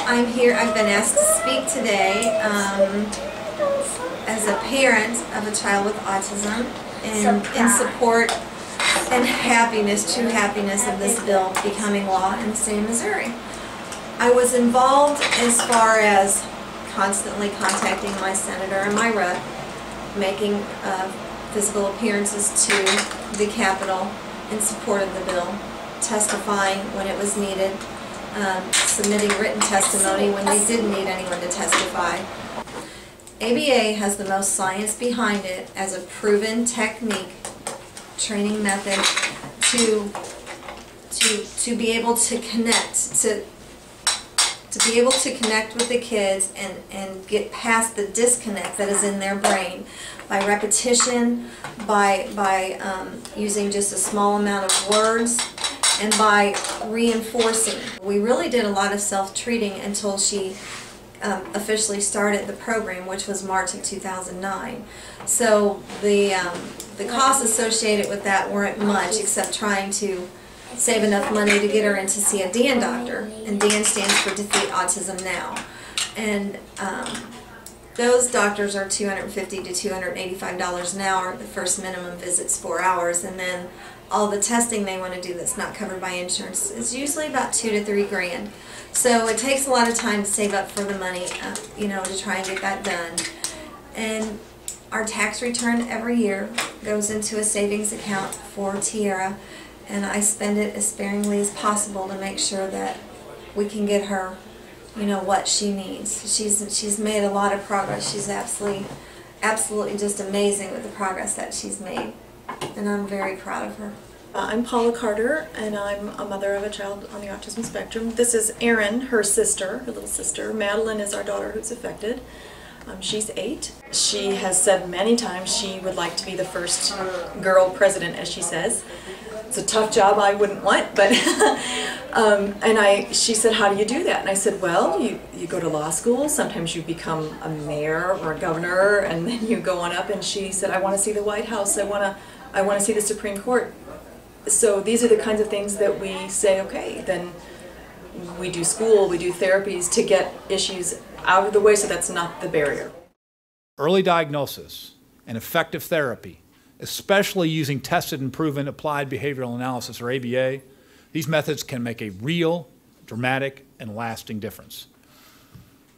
I'm here. I've been asked to speak today as a parent of a child with autism and in support and happiness, true happiness of this bill becoming law in the state of Missouri. I was involved as far as constantly contacting my senator and my rep, making physical appearances to the Capitol in support of the bill, testifying when it was needed, submitting written testimony when they didn't need anyone to testify. ABA has the most science behind it as a proven technique, training method to be able to connect, to be able to connect with the kids and get past the disconnect that is in their brain by repetition, by using just a small amount of words, and by reinforcing. We really did a lot of self-treating until she officially started the program, which was March of 2009. So the costs associated with that weren't much, except trying to save enough money to get her in to see a DAN doctor, and DAN stands for Defeat Autism Now. And those doctors are $250 to $285 an hour. The first minimum visit's 4 hours, and then all the testing they want to do that's not covered by insurance is usually about $2 to $3 grand. So it takes a lot of time to save up for the money, you know, to try and get that done. And our tax return every year goes into a savings account for Tiara, and I spend it as sparingly as possible to make sure that we can get her, you know, what she needs. She's made a lot of progress. She's absolutely just amazing with the progress that she's made, and I'm very proud of her. I'm Paula Carter, and I'm a mother of a child on the autism spectrum. This is Erin, her sister, her little sister. Madeline is our daughter who's affected. She's 8. She has said many times she would like to be the first girl president, as she says. It's a tough job I wouldn't want, but she said, how do you do that? And I said, well, you go to law school, sometimes you become a mayor or a governor, and then you go on up. And she said, I want to see the White House, I want to see the Supreme Court. So these are the kinds of things that we say, okay, then we do school, we do therapies to get issues out of the way so that's not the barrier. Early diagnosis and effective therapy, especially using tested and proven applied behavioral analysis, or ABA, these methods can make a real, dramatic, and lasting difference.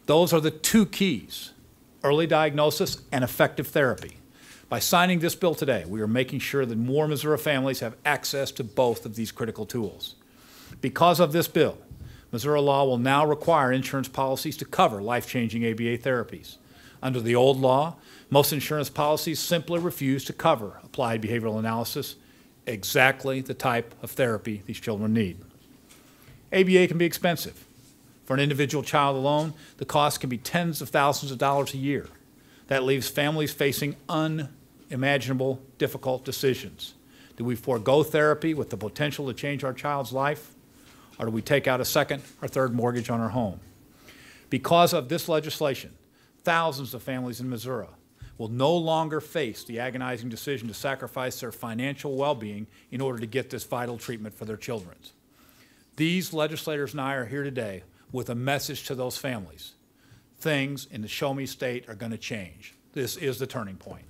Those are the two keys: early diagnosis and effective therapy. By signing this bill today, we are making sure that more Missouri families have access to both of these critical tools. Because of this bill, Missouri law will now require insurance policies to cover life-changing ABA therapies. Under the old law, most insurance policies simply refuse to cover applied behavioral analysis, exactly the type of therapy these children need. ABA can be expensive. For an individual child alone, the cost can be tens of thousands of dollars a year. That leaves families facing unimaginable, difficult decisions. Do we forego therapy with the potential to change our child's life, or do we take out a second or third mortgage on our home? Because of this legislation, thousands of families in Missouri will no longer face the agonizing decision to sacrifice their financial well-being in order to get this vital treatment for their children. These legislators and I are here today with a message to those families. Things in the Show Me state are going to change. This is the turning point.